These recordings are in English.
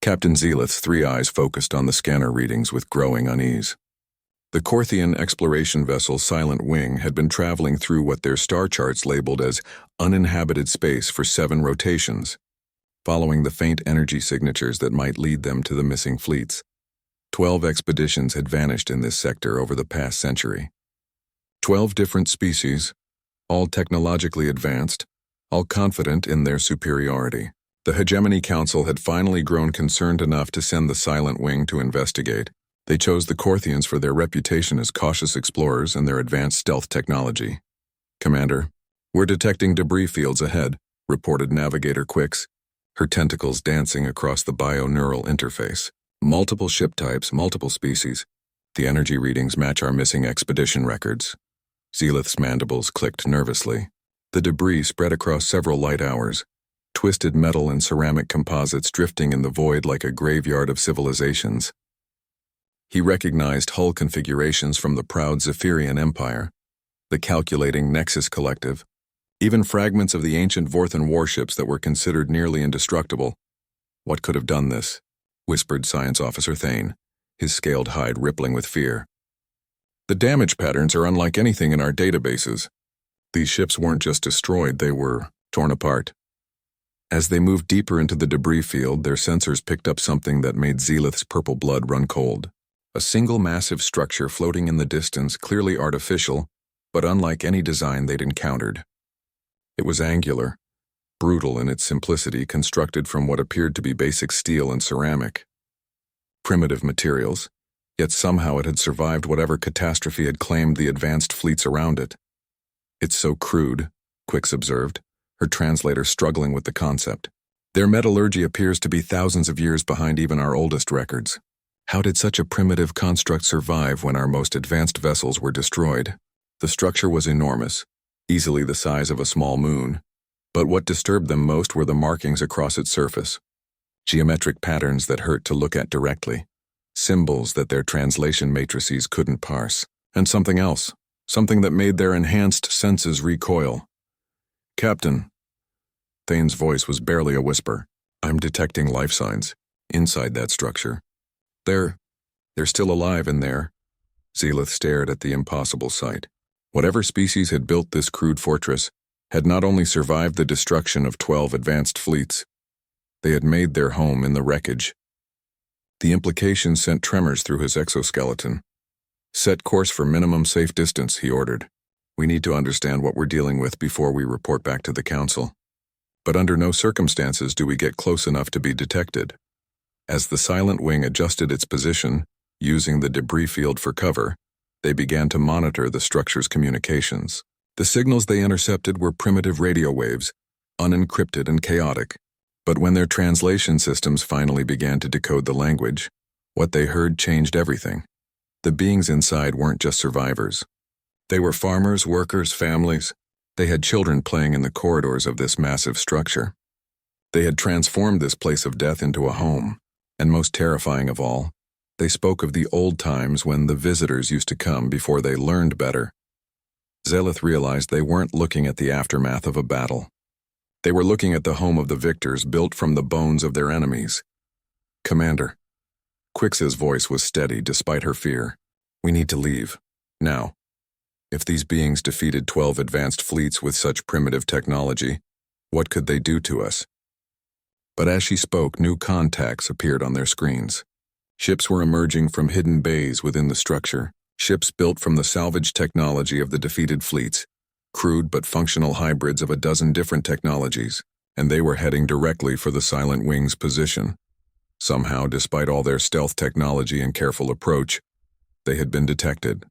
Captain Zealeth's three eyes focused on the scanner readings with growing unease. The Corthian exploration vessel Silent Wing had been traveling through what their star charts labeled as uninhabited space for 7 rotations, following the faint energy signatures that might lead them to the missing fleets. 12 expeditions had vanished in this sector over the past century. 12 different species, all technologically advanced, all confident in their superiority. The Hegemony Council had finally grown concerned enough to send the Silent Wing to investigate. They chose the Corthians for their reputation as cautious explorers and their advanced stealth technology. "Commander, we're detecting debris fields ahead," reported Navigator Quix, her tentacles dancing across the bio-neural interface. "Multiple ship types, multiple species. The energy readings match our missing expedition records." Zealeth's mandibles clicked nervously. The debris spread across several light hours, twisted metal and ceramic composites drifting in the void like a graveyard of civilizations. He recognized hull configurations from the proud Zephyrian Empire, the calculating Nexus Collective, even fragments of the ancient Vorthan warships that were considered nearly indestructible. "What could have done this?" whispered Science Officer Thane, his scaled hide rippling with fear. "The damage patterns are unlike anything in our databases. These ships weren't just destroyed, they were torn apart." As they moved deeper into the debris field, their sensors picked up something that made Zealeth's purple blood run cold. A single massive structure floating in the distance, clearly artificial, but unlike any design they'd encountered. It was angular, brutal in its simplicity, constructed from what appeared to be basic steel and ceramic. Primitive materials, yet somehow it had survived whatever catastrophe had claimed the advanced fleets around it. "It's so crude," Quix observed, her translator struggling with the concept. "Their metallurgy appears to be thousands of years behind even our oldest records. How did such a primitive construct survive when our most advanced vessels were destroyed?" The structure was enormous, easily the size of a small moon, but what disturbed them most were the markings across its surface. Geometric patterns that hurt to look at directly, symbols that their translation matrices couldn't parse, and something else, something that made their enhanced senses recoil. "Captain," Thane's voice was barely a whisper, "I'm detecting life signs inside that structure. They're still alive in there." Zealeth stared at the impossible sight. Whatever species had built this crude fortress had not only survived the destruction of 12 advanced fleets, they had made their home in the wreckage. The implication sent tremors through his exoskeleton. "Set course for minimum safe distance," he ordered. "We need to understand what we're dealing with before we report back to the Council. But under no circumstances do we get close enough to be detected." As the Silent Wing adjusted its position, using the debris field for cover, they began to monitor the structure's communications. The signals they intercepted were primitive radio waves, unencrypted and chaotic. But when their translation systems finally began to decode the language, what they heard changed everything. The beings inside weren't just survivors. They were farmers, workers, families. They had children playing in the corridors of this massive structure. They had transformed this place of death into a home. And most terrifying of all, they spoke of the old times when the visitors used to come before they learned better. Zealeth realized they weren't looking at the aftermath of a battle. They were looking at the home of the victors built from the bones of their enemies. "Commander." Quix's voice was steady despite her fear. "We need to leave. Now. If these beings defeated 12 advanced fleets with such primitive technology, what could they do to us?" But as she spoke, new contacts appeared on their screens. Ships were emerging from hidden bays within the structure, ships built from the salvage technology of the defeated fleets, crude but functional hybrids of a dozen different technologies, and they were heading directly for the Silent Wing's position. Somehow, despite all their stealth technology and careful approach, they had been detected.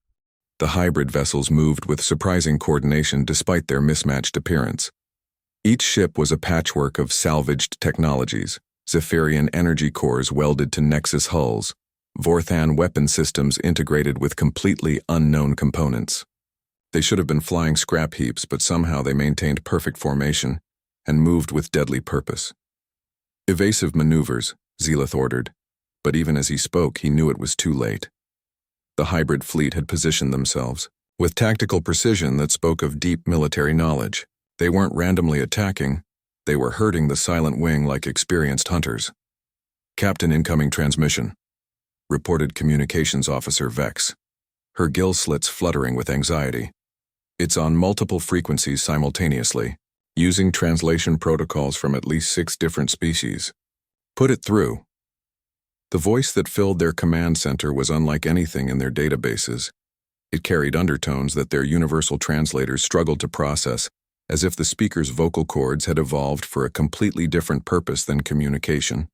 The hybrid vessels moved with surprising coordination despite their mismatched appearance. Each ship was a patchwork of salvaged technologies, Zephyrian energy cores welded to Nexus hulls, Vorthan weapon systems integrated with completely unknown components. They should have been flying scrap heaps, but somehow they maintained perfect formation and moved with deadly purpose. "Evasive maneuvers," Zealeth ordered, but even as he spoke, he knew it was too late. The hybrid fleet had positioned themselves, with tactical precision that spoke of deep military knowledge. They weren't randomly attacking, they were herding the Silent Wing like experienced hunters. Captain, incoming transmission, reported Communications Officer Vex, her gill slits fluttering with anxiety. It's on multiple frequencies simultaneously, using translation protocols from at least 6 different species. Put it through. The voice that filled their command center was unlike anything in their databases. It carried undertones that their universal translators struggled to process, as if the speaker's vocal cords had evolved for a completely different purpose than communication.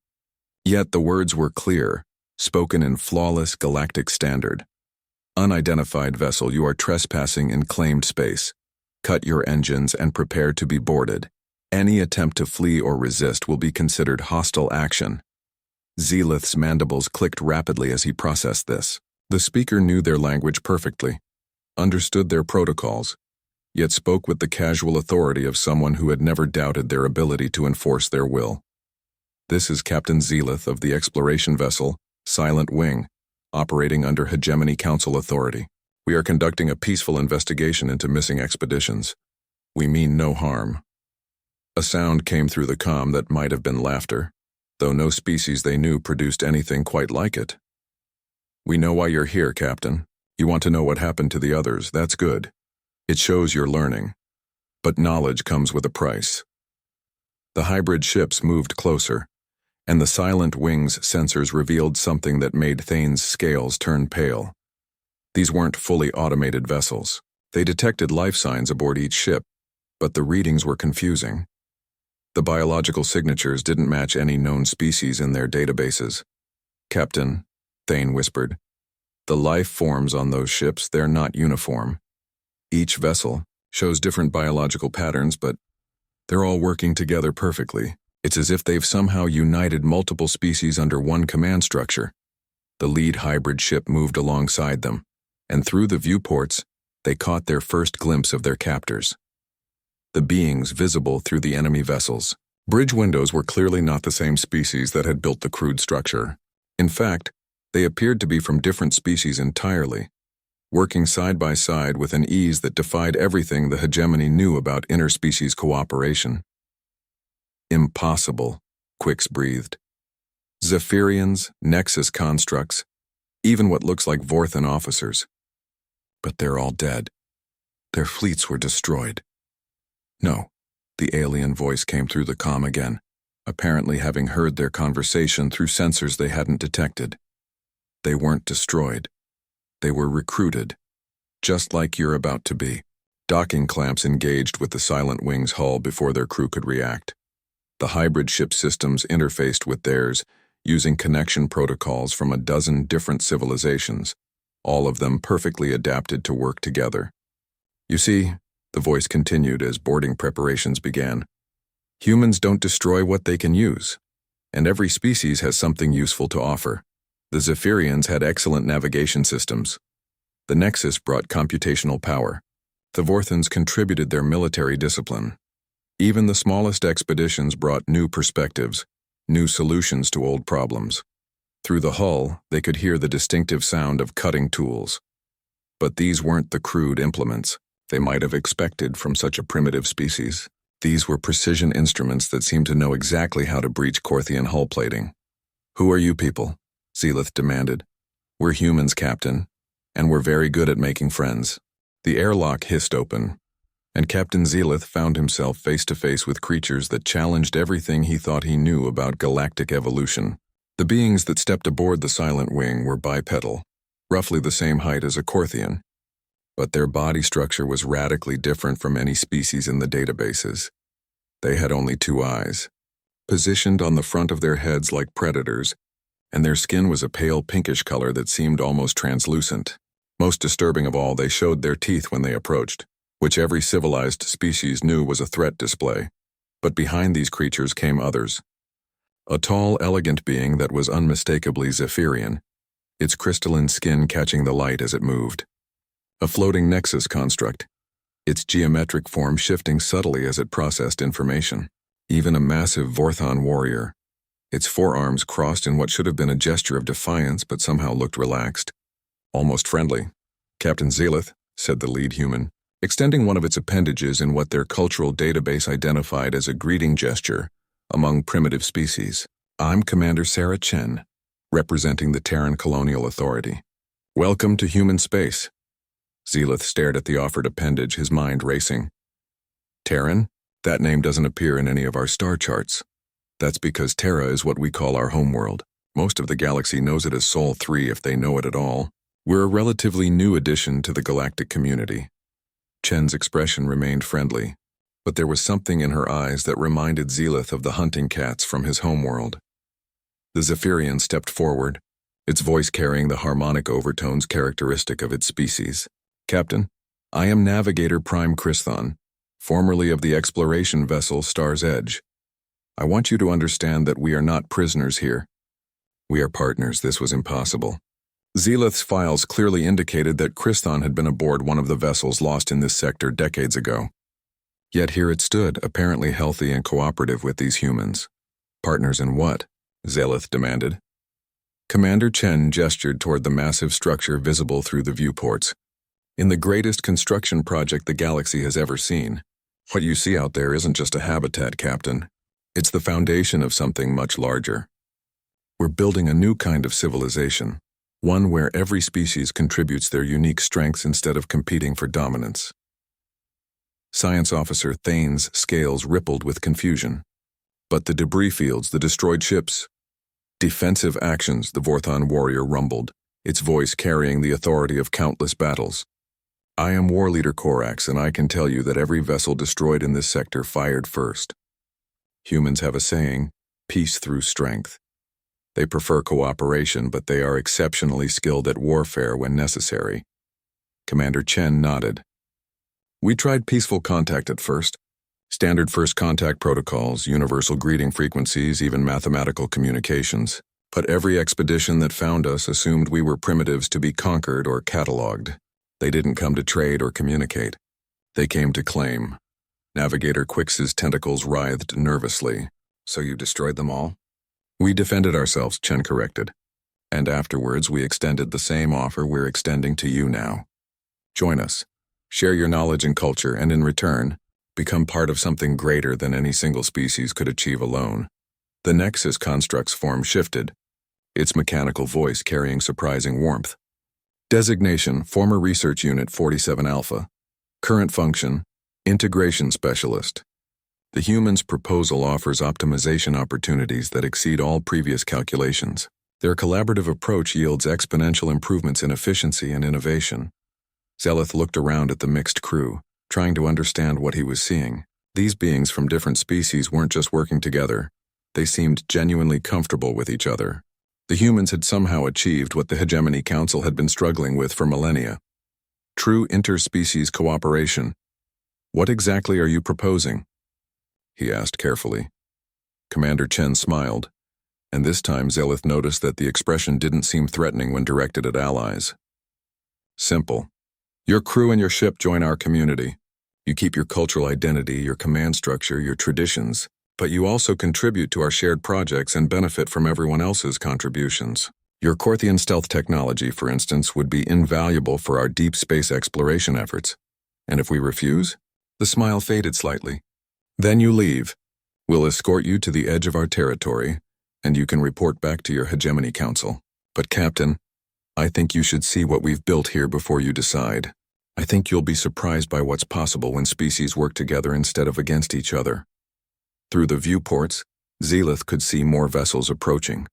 Yet the words were clear, spoken in flawless galactic standard. Unidentified vessel, you are trespassing in claimed space. Cut your engines and prepare to be boarded. Any attempt to flee or resist will be considered hostile action. Zealith's mandibles clicked rapidly as he processed this. The speaker knew their language perfectly, understood their protocols, yet spoke with the casual authority of someone who had never doubted their ability to enforce their will. This is Captain Zealith of the exploration vessel, Silent Wing, operating under Hegemony Council authority. We are conducting a peaceful investigation into missing expeditions. We mean no harm. A sound came through the comm that might have been laughter, though no species they knew produced anything quite like it. We know why you're here, Captain. You want to know what happened to the others. That's good. It shows you're learning. But knowledge comes with a price. The hybrid ships moved closer, and the Silent Wing's sensors revealed something that made Thane's scales turn pale. These weren't fully automated vessels. They detected life signs aboard each ship, but the readings were confusing. The biological signatures didn't match any known species in their databases. Captain, Thane whispered, the life forms on those ships, they're not uniform. Each vessel shows different biological patterns, but they're all working together perfectly. It's as if they've somehow united multiple species under one command structure. The lead hybrid ship moved alongside them, and through the viewports, they caught their first glimpse of their captors. The beings visible through the enemy vessels. Bridge windows were clearly not the same species that had built the crude structure. In fact, they appeared to be from different species entirely, working side by side with an ease that defied everything the hegemony knew about interspecies cooperation. Impossible, Quix breathed. Zephyrians, Nexus constructs, even what looks like Vorthan officers. But they're all dead. Their fleets were destroyed. No, the alien voice came through the comm again, apparently having heard their conversation through sensors they hadn't detected. They weren't destroyed. They were recruited, just like you're about to be. Docking clamps engaged with the Silent Wing's hull before their crew could react. The hybrid ship systems interfaced with theirs, using connection protocols from a dozen different civilizations, all of them perfectly adapted to work together. You see, the voice continued as boarding preparations began, humans don't destroy what they can use, and every species has something useful to offer. The Zephyrians had excellent navigation systems. The Nexus brought computational power. The Vorthans contributed their military discipline. Even the smallest expeditions brought new perspectives, new solutions to old problems. Through the hull, they could hear the distinctive sound of cutting tools. But these weren't the crude implements they might have expected from such a primitive species. These were precision instruments that seemed to know exactly how to breach Korthian hull plating. Who are you people? Zealith demanded. We're humans, Captain, and we're very good at making friends. The airlock hissed open, and Captain Zealith found himself face to face with creatures that challenged everything he thought he knew about galactic evolution. The beings that stepped aboard the Silent Wing were bipedal, roughly the same height as a Korthian, but their body structure was radically different from any species in the databases. They had only 2 eyes, positioned on the front of their heads like predators, and their skin was a pale pinkish color that seemed almost translucent. Most disturbing of all, they showed their teeth when they approached, which every civilized species knew was a threat display. But behind these creatures came others. A tall, elegant being that was unmistakably Zephyrian, its crystalline skin catching the light as it moved. A floating Nexus construct, its geometric form shifting subtly as it processed information. Even a massive Vorthon warrior, its forearms crossed in what should have been a gesture of defiance but somehow looked relaxed. Almost friendly. Captain Zealith, said the lead human, extending one of its appendages in what their cultural database identified as a greeting gesture among primitive species. I'm Commander Sarah Chen, representing the Terran Colonial Authority. Welcome to human space. Zelith stared at the offered appendage, his mind racing. Terran? That name doesn't appear in any of our star charts. That's because Terra is what we call our homeworld. Most of the galaxy knows it as Sol 3 if they know it at all. We're a relatively new addition to the galactic community. Chen's expression remained friendly, but there was something in her eyes that reminded Zelith of the hunting cats from his homeworld. The Zephyrian stepped forward, its voice carrying the harmonic overtones characteristic of its species. Captain, I am Navigator Prime Christhon, formerly of the exploration vessel Star's Edge. I want you to understand that we are not prisoners here. We are partners. This was impossible. Zelith's files clearly indicated that Christhon had been aboard one of the vessels lost in this sector decades ago. Yet here it stood, apparently healthy and cooperative with these humans. Partners in what? Zelith demanded. Commander Chen gestured toward the massive structure visible through the viewports. In the greatest construction project the galaxy has ever seen. What you see out there isn't just a habitat, Captain. It's the foundation of something much larger. We're building a new kind of civilization, one where every species contributes their unique strengths instead of competing for dominance. Science Officer Thane's scales rippled with confusion. But the debris fields, the destroyed ships, defensive actions, the Vorthon warrior rumbled, its voice carrying the authority of countless battles. I am War Leader Korax, and I can tell you that every vessel destroyed in this sector fired first. Humans have a saying, peace through strength. They prefer cooperation, but they are exceptionally skilled at warfare when necessary. Commander Chen nodded. We tried peaceful contact at first. Standard first contact protocols, universal greeting frequencies, even mathematical communications. But every expedition that found us assumed we were primitives to be conquered or catalogued. They didn't come to trade or communicate. They came to claim. Navigator Quix's tentacles writhed nervously. So you destroyed them all? We defended ourselves, Chen corrected. And afterwards we extended the same offer we're extending to you now. Join us. Share your knowledge and culture, and in return, become part of something greater than any single species could achieve alone. The Nexus construct's form shifted, its mechanical voice carrying surprising warmth. Designation, Former Research Unit 47 Alpha. Current function, Integration Specialist. The human's proposal offers optimization opportunities that exceed all previous calculations. Their collaborative approach yields exponential improvements in efficiency and innovation. Zelith looked around at the mixed crew, trying to understand what he was seeing. These beings from different species weren't just working together. They seemed genuinely comfortable with each other. The humans had somehow achieved what the Hegemony Council had been struggling with for millennia. True interspecies cooperation. What exactly are you proposing? He asked carefully. Commander Chen smiled, and this time Zelith noticed that the expression didn't seem threatening when directed at allies. Simple. Your crew and your ship join our community. You keep your cultural identity, your command structure, your traditions, but you also contribute to our shared projects and benefit from everyone else's contributions. Your Korthian stealth technology, for instance, would be invaluable for our deep space exploration efforts. And if we refuse? The smile faded slightly. Then you leave. We'll escort you to the edge of our territory, and you can report back to your Hegemony Council. But Captain, I think you should see what we've built here before you decide. I think you'll be surprised by what's possible when species work together instead of against each other. Through the viewports, Zelith could see more vessels approaching.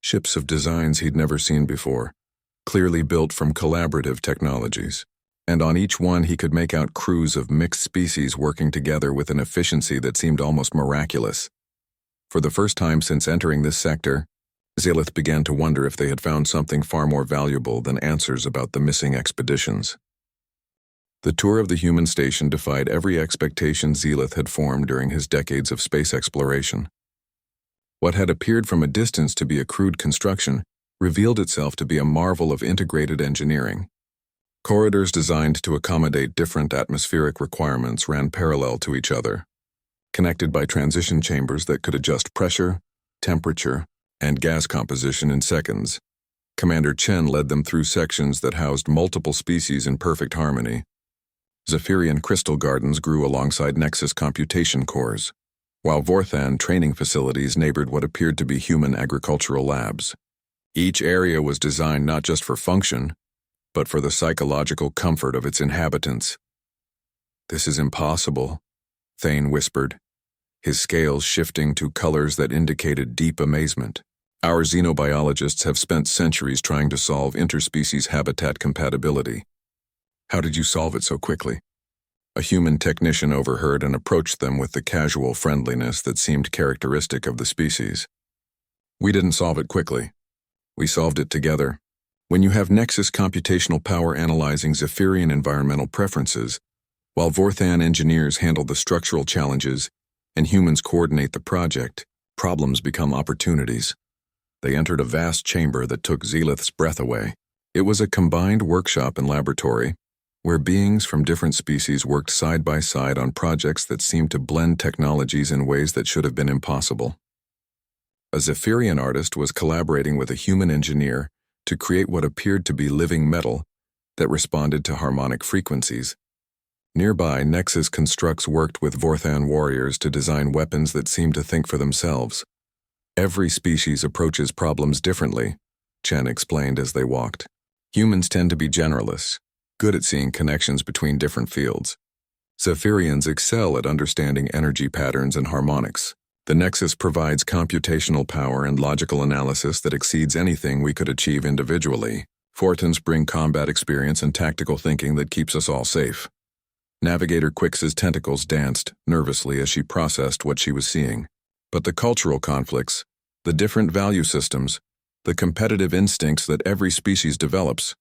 Ships of designs he'd never seen before, clearly built from collaborative technologies. And on each one he could make out crews of mixed species working together with an efficiency that seemed almost miraculous. For the first time since entering this sector, Zelith began to wonder if they had found something far more valuable than answers about the missing expeditions. The tour of the human station defied every expectation Zelith had formed during his decades of space exploration. What had appeared from a distance to be a crude construction revealed itself to be a marvel of integrated engineering. Corridors designed to accommodate different atmospheric requirements ran parallel to each other, connected by transition chambers that could adjust pressure, temperature, and gas composition in seconds. Commander Chen led them through sections that housed multiple species in perfect harmony. Zephyrian crystal gardens grew alongside Nexus computation cores. while Vorthan training facilities neighbored what appeared to be human agricultural labs. Each area was designed not just for function, but for the psychological comfort of its inhabitants. "This is impossible," Thane whispered, his scales shifting to colors that indicated deep amazement. "Our xenobiologists have spent centuries trying to solve interspecies habitat compatibility. How did you solve it so quickly?" A human technician overheard and approached them with the casual friendliness that seemed characteristic of the species. "We didn't solve it quickly. We solved it together. When you have Nexus computational power analyzing Zephyrian environmental preferences, while Vorthan engineers handle the structural challenges and humans coordinate the project, problems become opportunities." They entered a vast chamber that took Zelith's breath away. It was a combined workshop and laboratory, where beings from different species worked side by side on projects that seemed to blend technologies in ways that should have been impossible. A Zephyrian artist was collaborating with a human engineer to create what appeared to be living metal that responded to harmonic frequencies. Nearby, Nexus constructs worked with Vorthan warriors to design weapons that seemed to think for themselves. "Every species approaches problems differently," Chen explained as they walked. "Humans tend to be generalists, good at seeing connections between different fields. Zephyrians excel at understanding energy patterns and harmonics. The Nexus provides computational power and logical analysis that exceeds anything we could achieve individually. Fortans bring combat experience and tactical thinking that keeps us all safe." Navigator Quix's tentacles danced nervously as she processed what she was seeing. But the cultural conflicts, the different value systems, the competitive instincts that every species develops,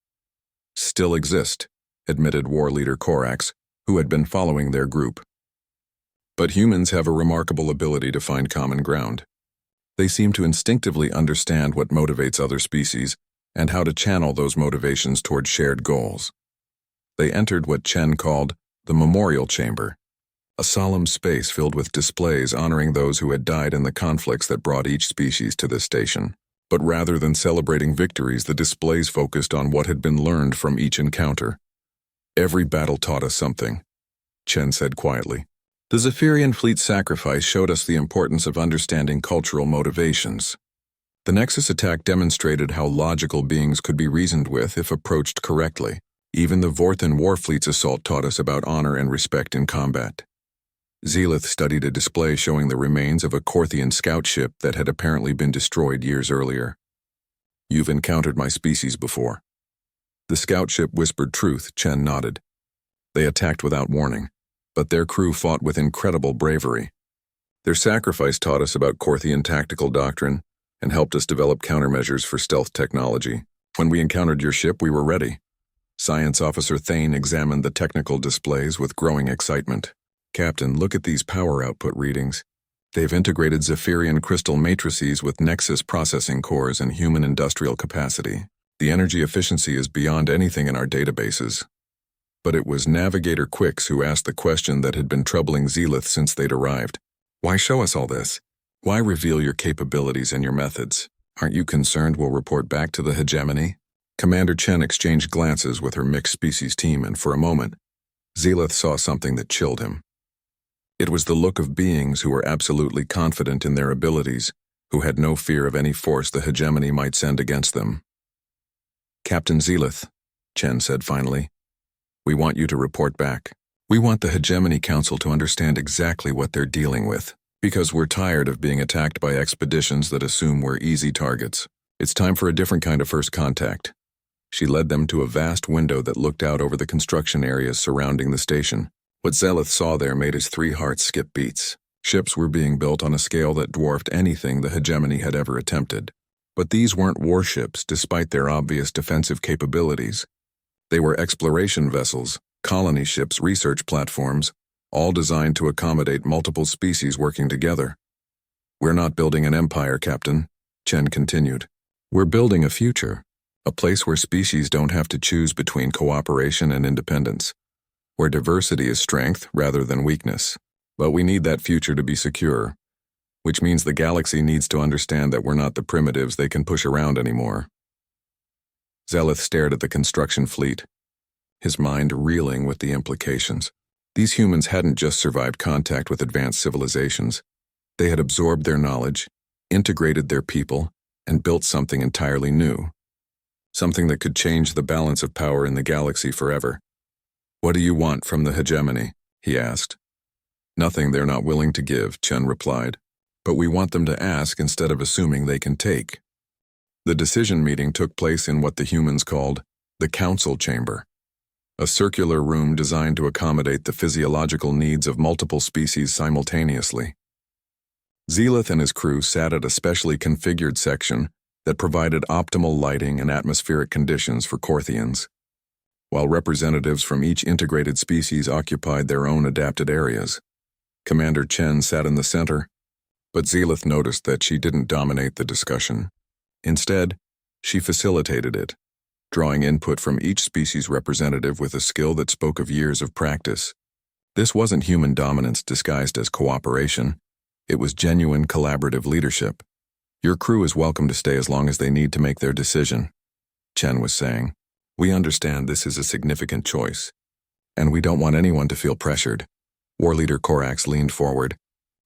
still exist, admitted war leader Korax, who had been following their group. But humans have a remarkable ability to find common ground. They seem to instinctively understand what motivates other species and how to channel those motivations toward shared goals. They entered what Chen called the Memorial Chamber, a solemn space filled with displays honoring those who had died in the conflicts that brought each species to this station. But rather than celebrating victories, the displays focused on what had been learned from each encounter. "Every battle taught us something," Chen said quietly. "The Zephyrian fleet's sacrifice showed us the importance of understanding cultural motivations. The Nexus attack demonstrated how logical beings could be reasoned with if approached correctly. Even the Vorthan Warfleet's assault taught us about honor and respect in combat." Zelith studied a display showing the remains of a Korthian scout ship that had apparently been destroyed years earlier. "You've encountered my species before." The scout ship whispered truth. Chen nodded. "They attacked without warning, but their crew fought with incredible bravery. Their sacrifice taught us about Korthian tactical doctrine and helped us develop countermeasures for stealth technology. When we encountered your ship, we were ready." Science Officer Thane examined the technical displays with growing excitement. "Captain, look at these power output readings. They've integrated Zephyrian crystal matrices with Nexus processing cores and human industrial capacity. The energy efficiency is beyond anything in our databases." But it was Navigator Quix who asked the question that had been troubling Zelith since they'd arrived. "Why show us all this? Why reveal your capabilities and your methods? Aren't you concerned we'll report back to the hegemony?" Commander Chen exchanged glances with her mixed species team, and for a moment, Zelith saw something that chilled him. It was the look of beings who were absolutely confident in their abilities, who had no fear of any force the hegemony might send against them. "Captain Zelith," Chen said finally, "we want you to report back. We want the Hegemony Council to understand exactly what they're dealing with, because we're tired of being attacked by expeditions that assume we're easy targets. It's time for a different kind of first contact." She led them to a vast window that looked out over the construction areas surrounding the station. What Zelith saw there made his 3 hearts skip beats. Ships were being built on a scale that dwarfed anything the hegemony had ever attempted. But these weren't warships, despite their obvious defensive capabilities. They were exploration vessels, colony ships, research platforms, all designed to accommodate multiple species working together. "We're not building an empire, Captain," Chen continued. "We're building a future. A place where species don't have to choose between cooperation and independence, where diversity is strength rather than weakness. But we need that future to be secure, which means the galaxy needs to understand that we're not the primitives they can push around anymore." Zelith stared at the construction fleet, his mind reeling with the implications. These humans hadn't just survived contact with advanced civilizations. They had absorbed their knowledge, integrated their people, and built something entirely new. Something that could change the balance of power in the galaxy forever. "What do you want from the hegemony?" he asked. "Nothing they're not willing to give," Chen replied. "But we want them to ask instead of assuming they can take." The decision meeting took place in what the humans called the council chamber, a circular room designed to accommodate the physiological needs of multiple species simultaneously. Zealoth and his crew sat at a specially configured section that provided optimal lighting and atmospheric conditions for Corthians, while representatives from each integrated species occupied their own adapted areas. Commander Chen sat in the center, but Zealoth noticed that she didn't dominate the discussion. Instead, she facilitated it, drawing input from each species representative with a skill that spoke of years of practice. This wasn't human dominance disguised as cooperation. It was genuine collaborative leadership. "Your crew is welcome to stay as long as they need to make their decision," Chen was saying. "We understand this is a significant choice, and we don't want anyone to feel pressured." War Leader Korax leaned forward,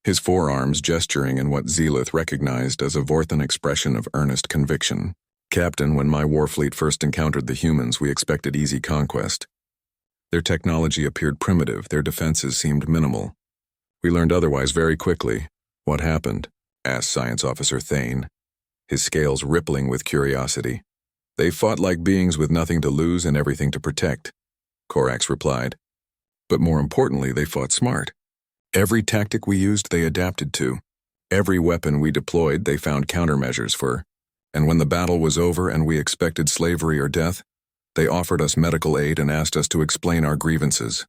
his forearms gesturing in what Zealoth recognized as a Vorthan expression of earnest conviction. "Captain, when my warfleet first encountered the humans, we expected easy conquest. Their technology appeared primitive, their defenses seemed minimal. We learned otherwise very quickly." "What happened?" asked Science Officer Thane, his scales rippling with curiosity. "They fought like beings with nothing to lose and everything to protect," Korax replied. "But more importantly, they fought smart. Every tactic we used, they adapted to. Every weapon we deployed, they found countermeasures for. And when the battle was over and we expected slavery or death, they offered us medical aid and asked us to explain our grievances."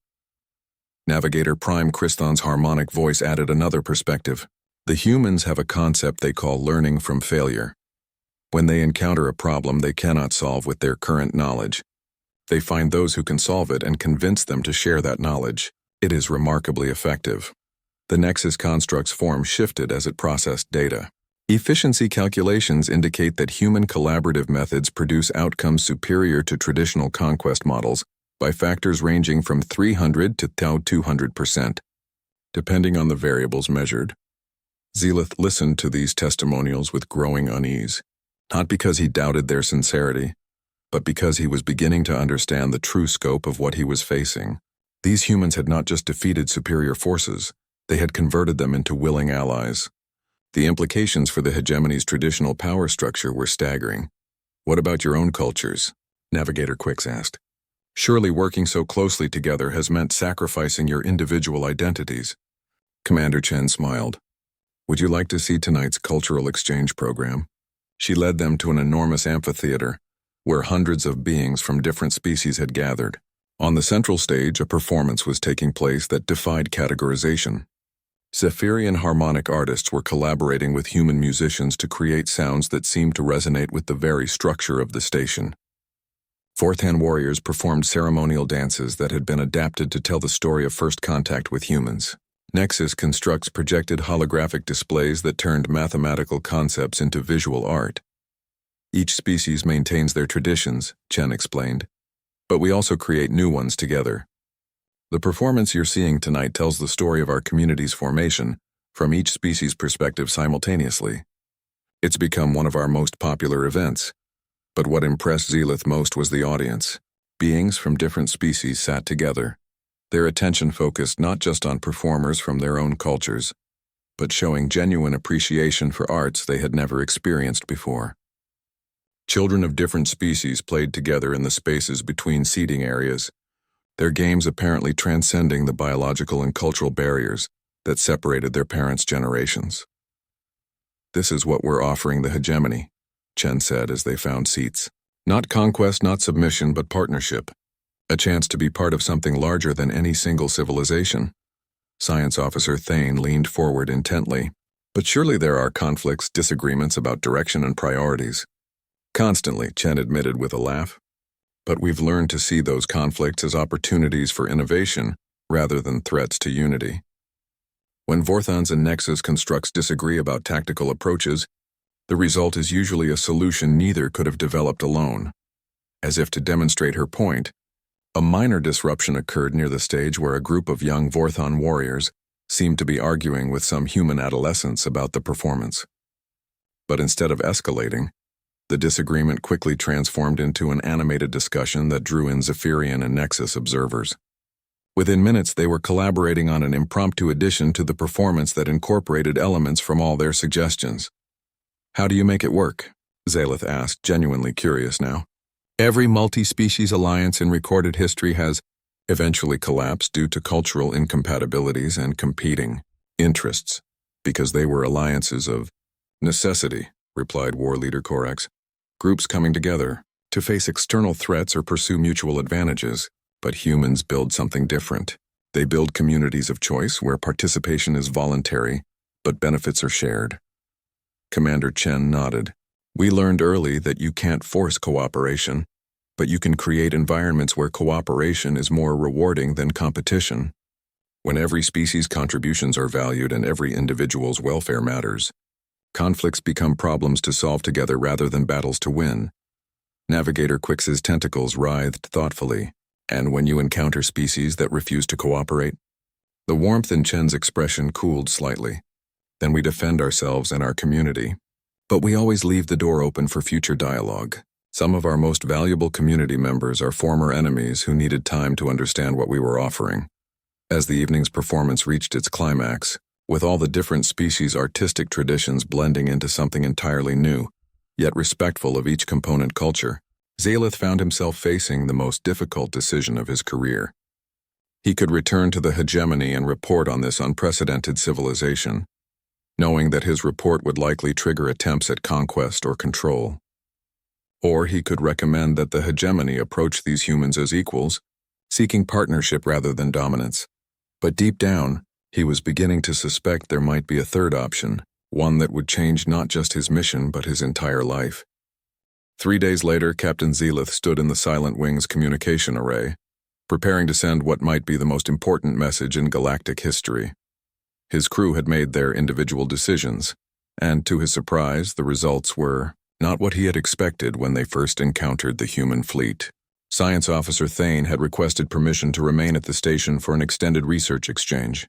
Navigator Prime Christhon's harmonic voice added another perspective. "The humans have a concept they call learning from failure. When they encounter a problem they cannot solve with their current knowledge, they find those who can solve it and convince them to share that knowledge. It is remarkably effective." The Nexus construct's form shifted as it processed data. Efficiency calculations indicate that human collaborative methods produce outcomes superior to traditional conquest models by factors ranging from 300 to 200%, depending on the variables measured. Zealoth listened to these testimonials with growing unease, not because he doubted their sincerity, but because he was beginning to understand the true scope of what he was facing. These humans had not just defeated superior forces, they had converted them into willing allies. The implications for the hegemony's traditional power structure were staggering. "What about your own cultures?" Navigator Quix asked. "Surely working so closely together has meant sacrificing your individual identities." Commander Chen smiled. "Would you like to see tonight's cultural exchange program?" She led them to an enormous amphitheater, where hundreds of beings from different species had gathered. On the central stage, a performance was taking place that defied categorization. Zephyrian harmonic artists were collaborating with human musicians to create sounds that seemed to resonate with the very structure of the station. Fourth-hand warriors performed ceremonial dances that had been adapted to tell the story of first contact with humans. Nexus constructs projected holographic displays that turned mathematical concepts into visual art. Each species maintains their traditions, Chen explained, but we also create new ones together. The performance you're seeing tonight tells the story of our community's formation, from each species' perspective simultaneously. It's become one of our most popular events. But what impressed Zealoth most was the audience. Beings from different species sat together, their attention focused not just on performers from their own cultures, but showing genuine appreciation for arts they had never experienced before. Children of different species played together in the spaces between seating areas, their games apparently transcending the biological and cultural barriers that separated their parents' generations. "This is what we're offering the hegemony," Chen said as they found seats. "Not conquest, not submission, but partnership. A chance to be part of something larger than any single civilization." Science Officer Thane leaned forward intently. "But surely there are conflicts, disagreements about direction and priorities." "Constantly," Chen admitted with a laugh. "But we've learned to see those conflicts as opportunities for innovation rather than threats to unity. When Vorthons and Nexus constructs disagree about tactical approaches, the result is usually a solution neither could have developed alone." As if to demonstrate her point, a minor disruption occurred near the stage where a group of young Vorthon warriors, seemed to be arguing with some human adolescents about the performance. But instead of escalating, the disagreement quickly transformed into an animated discussion that drew in Zephyrian and Nexus observers. Within minutes, they were collaborating on an impromptu addition to the performance that incorporated elements from all their suggestions. "How do you make it work?" Zalith asked, genuinely curious now. "Every multi-species alliance in recorded history has eventually collapsed due to cultural incompatibilities and competing interests, because they were alliances of necessity," replied War Leader Corax. "Groups coming together to face external threats or pursue mutual advantages. But humans build something different. They build communities of choice where participation is voluntary, but benefits are shared." Commander Chen nodded. "We learned early that you can't force cooperation, but you can create environments where cooperation is more rewarding than competition. When every species' contributions are valued and every individual's welfare matters, conflicts become problems to solve together rather than battles to win." Navigator Quix's tentacles writhed thoughtfully. "And when you encounter species that refuse to cooperate?" The warmth in Chen's expression cooled slightly. "Then we defend ourselves and our community. But we always leave the door open for future dialogue. Some of our most valuable community members are former enemies who needed time to understand what we were offering." As the evening's performance reached its climax, with all the different species' artistic traditions blending into something entirely new, yet respectful of each component culture, Zalith found himself facing the most difficult decision of his career. He could return to the hegemony and report on this unprecedented civilization, knowing that his report would likely trigger attempts at conquest or control. Or he could recommend that the hegemony approach these humans as equals, seeking partnership rather than dominance. But deep down, he was beginning to suspect there might be a third option, one that would change not just his mission but his entire life. 3 days later, Captain Zelith stood in the Silent Wing's communication array, preparing to send what might be the most important message in galactic history. His crew had made their individual decisions, and to his surprise, the results were not what he had expected when they first encountered the human fleet. Science Officer Thane had requested permission to remain at the station for an extended research exchange.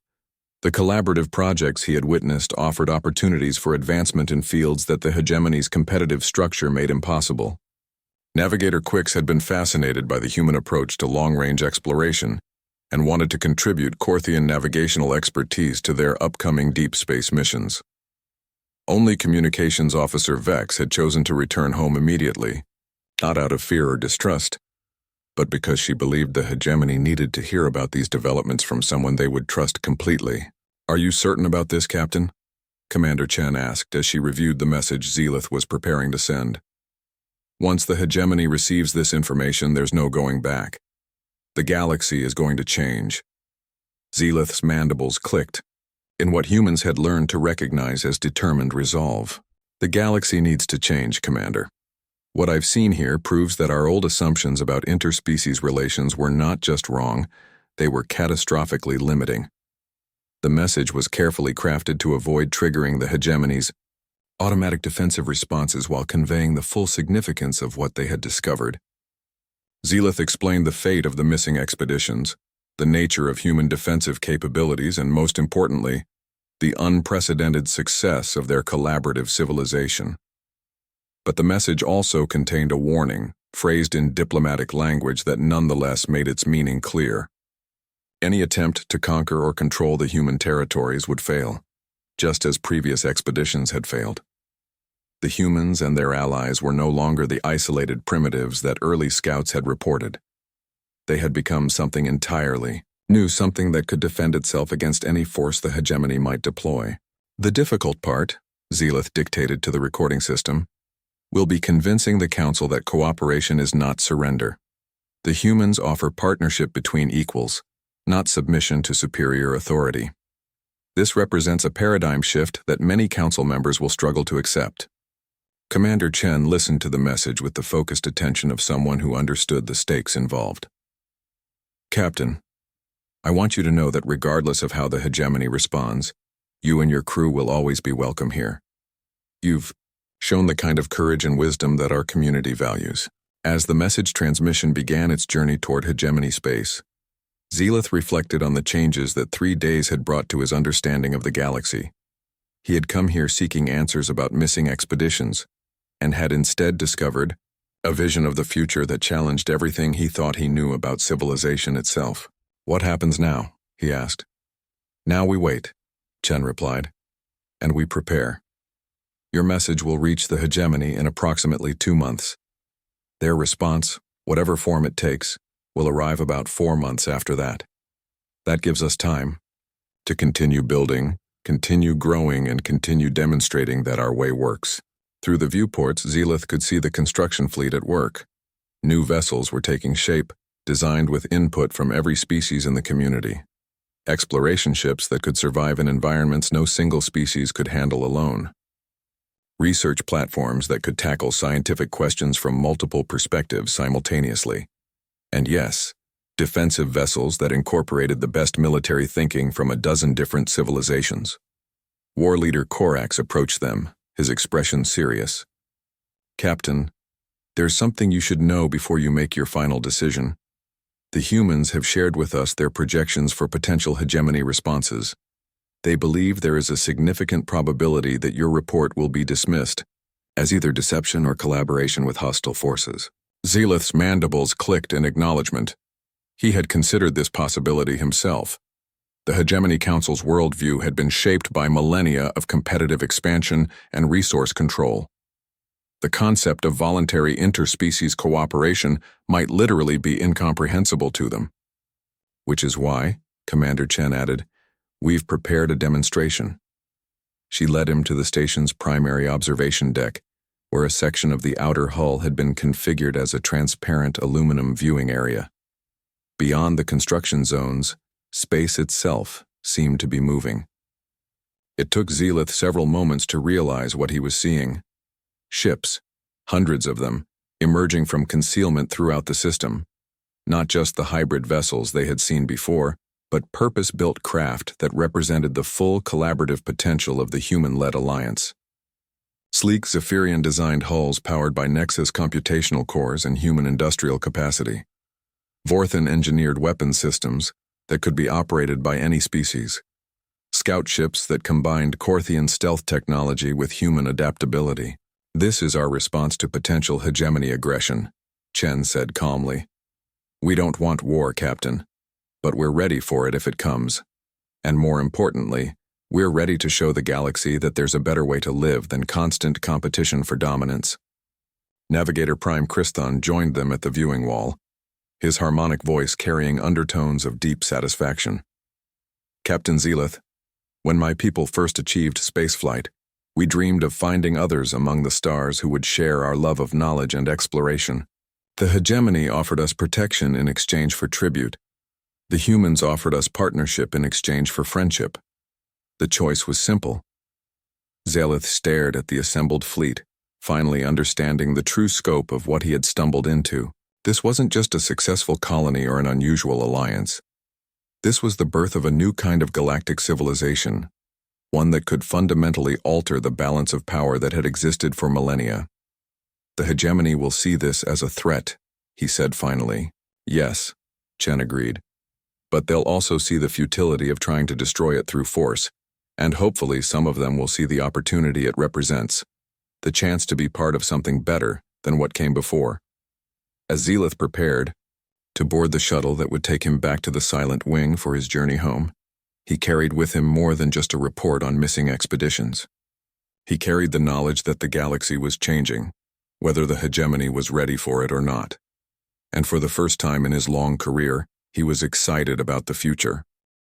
The collaborative projects he had witnessed offered opportunities for advancement in fields that the hegemony's competitive structure made impossible. Navigator Quix had been fascinated by the human approach to long-range exploration and wanted to contribute Corthian navigational expertise to their upcoming deep space missions. Only Communications Officer Vex had chosen to return home immediately, not out of fear or distrust, but because she believed the hegemony needed to hear about these developments from someone they would trust completely. "Are you certain about this, Captain?" Commander Chen asked as she reviewed the message Zelith was preparing to send. "Once the hegemony receives this information, there's no going back. The galaxy is going to change." Zelith's mandibles clicked, in what humans had learned to recognize as determined resolve. "The galaxy needs to change, Commander. What I've seen here proves that our old assumptions about interspecies relations were not just wrong, they were catastrophically limiting." The message was carefully crafted to avoid triggering the hegemony's automatic defensive responses while conveying the full significance of what they had discovered. Zelith explained the fate of the missing expeditions, the nature of human defensive capabilities, and most importantly, the unprecedented success of their collaborative civilization. But the message also contained a warning, phrased in diplomatic language that nonetheless made its meaning clear. Any attempt to conquer or control the human territories would fail, just as previous expeditions had failed. The humans and their allies were no longer the isolated primitives that early scouts had reported. They had become something entirely new, something that could defend itself against any force the hegemony might deploy. "The difficult part," Zelith dictated to the recording system, "will be convincing the Council that cooperation is not surrender. The humans offer partnership between equals, not submission to superior authority. This represents a paradigm shift that many Council members will struggle to accept." Commander Chen listened to the message with the focused attention of someone who understood the stakes involved. "Captain, I want you to know that regardless of how the hegemony responds, you and your crew will always be welcome here. You've shown the kind of courage and wisdom that our community values." As the message transmission began its journey toward hegemony space, Zelith reflected on the changes that 3 days had brought to his understanding of the galaxy. He had come here seeking answers about missing expeditions, and had instead discovered a vision of the future that challenged everything he thought he knew about civilization itself. "What happens now?" he asked. "Now we wait," Chen replied, "and we prepare. Your message will reach the hegemony in approximately 2 months. Their response, whatever form it takes, will arrive about 4 months after that. That gives us time to continue building, continue growing, and continue demonstrating that our way works." Through the viewports, Zelith could see the construction fleet at work. New vessels were taking shape, designed with input from every species in the community. Exploration ships that could survive in environments no single species could handle alone. Research platforms that could tackle scientific questions from multiple perspectives simultaneously. And yes, defensive vessels that incorporated the best military thinking from a dozen different civilizations. War leader Korax approached them, his expression serious. "Captain, there's something you should know before you make your final decision. The humans have shared with us their projections for potential hegemony responses. They believe there is a significant probability that your report will be dismissed as either deception or collaboration with hostile forces." Zelith's mandibles clicked in acknowledgement. He had considered this possibility himself. The Hegemony Council's worldview had been shaped by millennia of competitive expansion and resource control. The concept of voluntary interspecies cooperation might literally be incomprehensible to them. "Which is why," Commander Chen added, "we've prepared a demonstration." She led him to the station's primary observation deck, where a section of the outer hull had been configured as a transparent aluminum viewing area. Beyond the construction zones, space itself seemed to be moving. It took Zelith several moments to realize what he was seeing. Ships, hundreds of them, emerging from concealment throughout the system. Not just the hybrid vessels they had seen before, but purpose-built craft that represented the full collaborative potential of the human-led alliance. Sleek Zephyrian-designed hulls powered by Nexus computational cores and human industrial capacity. Vorthan-engineered weapons systems that could be operated by any species. Scout ships that combined Korthian stealth technology with human adaptability. "This is our response to potential hegemony aggression," Chen said calmly. "We don't want war, Captain, but we're ready for it if it comes. And more importantly, we're ready to show the galaxy that there's a better way to live than constant competition for dominance." Navigator Prime Christhon joined them at the viewing wall, his harmonic voice carrying undertones of deep satisfaction. "Captain Zelith, when my people first achieved spaceflight, we dreamed of finding others among the stars who would share our love of knowledge and exploration. The hegemony offered us protection in exchange for tribute. The humans offered us partnership in exchange for friendship. The choice was simple." Zelith stared at the assembled fleet, finally understanding the true scope of what he had stumbled into. This wasn't just a successful colony or an unusual alliance. This was the birth of a new kind of galactic civilization, one that could fundamentally alter the balance of power that had existed for millennia. "The hegemony will see this as a threat," he said finally. "Yes," Chen agreed. "But they'll also see the futility of trying to destroy it through force, and hopefully some of them will see the opportunity it represents, the chance to be part of something better than what came before." As Zelith prepared to board the shuttle that would take him back to the Silent Wing for his journey home, he carried with him more than just a report on missing expeditions. He carried the knowledge that the galaxy was changing, whether the hegemony was ready for it or not. And for the first time in his long career, he was excited about the future.